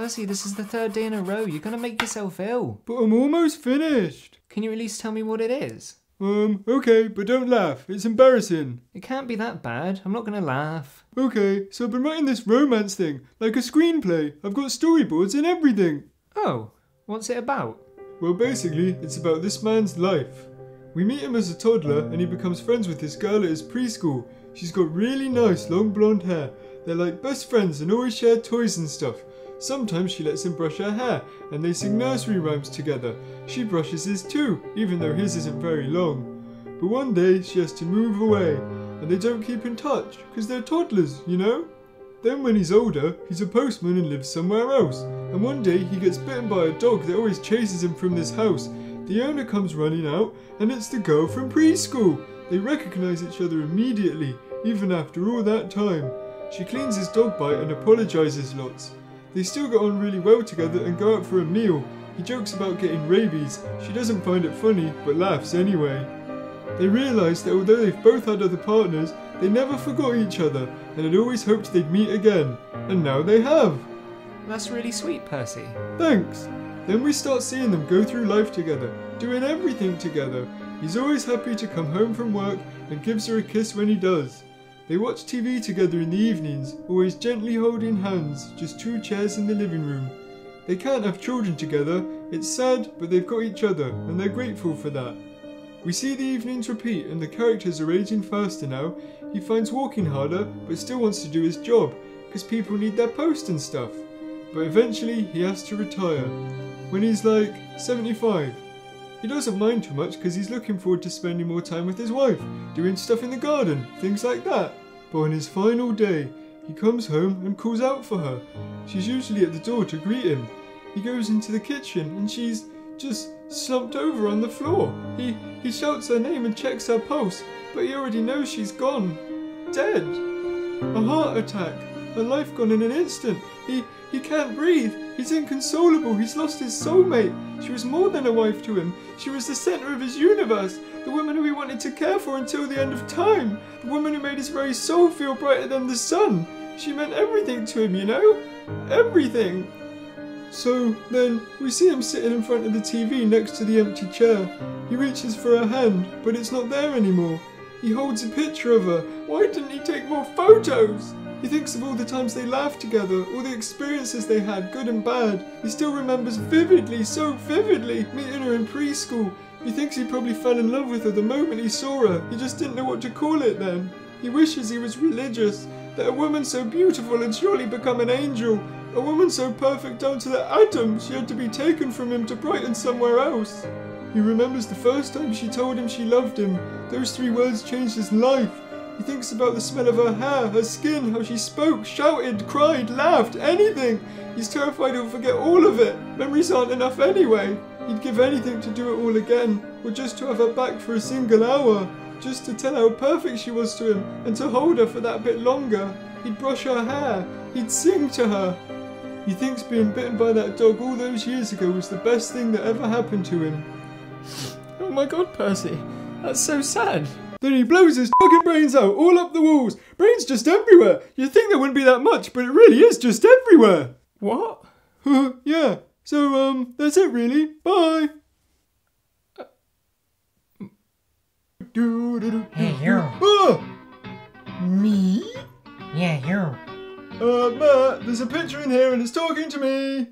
Percy, this is the 3rd day in a row. You're gonna make yourself ill. But I'm almost finished. Can you at least tell me what it is? Okay, but don't laugh. It's embarrassing. It can't be that bad. I'm not gonna laugh. Okay, so I've been writing this romance thing, like a screenplay. I've got storyboards and everything. Oh, what's it about? Well, basically, it's about this man's life. We meet him as a toddler and he becomes friends with this girl at his preschool. She's got really nice long blonde hair. They're like best friends and always share toys and stuff. Sometimes she lets him brush her hair and they sing nursery rhymes together. She brushes his too, even though his isn't very long. But one day she has to move away and they don't keep in touch because they're toddlers, you know? Then when he's older, he's a postman and lives somewhere else. And one day he gets bitten by a dog that always chases him from this house. The owner comes running out and it's the girl from preschool. They recognize each other immediately, even after all that time. She cleans his dog bite and apologizes lots. They still get on really well together and go out for a meal. He jokes about getting rabies. She doesn't find it funny, but laughs anyway. They realise that although they've both had other partners, they never forgot each other and had always hoped they'd meet again. And now they have. That's really sweet, Percy. Thanks. Then we start seeing them go through life together, doing everything together. He's always happy to come home from work and gives her a kiss when he does. They watch TV together in the evenings, always gently holding hands, just 2 chairs in the living room. They can't have children together, it's sad, but they've got each other, and they're grateful for that. We see the evenings repeat and the characters are aging faster now. He finds walking harder, but still wants to do his job, because people need their post and stuff. But eventually he has to retire, when he's like 75. He doesn't mind too much because he's looking forward to spending more time with his wife, doing stuff in the garden, things like that. But on his final day, he comes home and calls out for her. She's usually at the door to greet him. He goes into the kitchen and she's just slumped over on the floor. He shouts her name and checks her pulse, but he already knows she's gone. Dead. A heart attack. Her life gone in an instant. He can't breathe. He's inconsolable. He's lost his soulmate. She was more than a wife to him. She was the centre of his universe. The woman who he wanted to care for until the end of time. The woman who made his very soul feel brighter than the sun. She meant everything to him, you know? Everything. So then we see him sitting in front of the TV next to the empty chair. He reaches for her hand, but it's not there anymore. He holds a picture of her. Why didn't he take more photos? He thinks of all the times they laughed together, all the experiences they had, good and bad. He still remembers vividly, so vividly, meeting her in preschool. He thinks he probably fell in love with her the moment he saw her. He just didn't know what to call it then. He wishes he was religious, that a woman so beautiful had surely become an angel. A woman so perfect down to the atom, she had to be taken from him to brighten somewhere else. He remembers the first time she told him she loved him. Those 3 words changed his life. He thinks about the smell of her hair, her skin, how she spoke, shouted, cried, laughed, anything. He's terrified he'll forget all of it. Memories aren't enough anyway. He'd give anything to do it all again, or just to have her back for a single hour. Just to tell how perfect she was to him, and to hold her for that bit longer. He'd brush her hair. He'd sing to her. He thinks being bitten by that dog all those years ago was the best thing that ever happened to him. Oh my god, Percy. That's so sad. Then he blows his fucking brains out, all up the walls. Brains just everywhere. You'd think there wouldn't be that much, but it really is just everywhere. What? Yeah. So, that's it really. Bye. Hey, you. Ah! Me? Yeah, you. Matt, there's a picture in here and it's talking to me.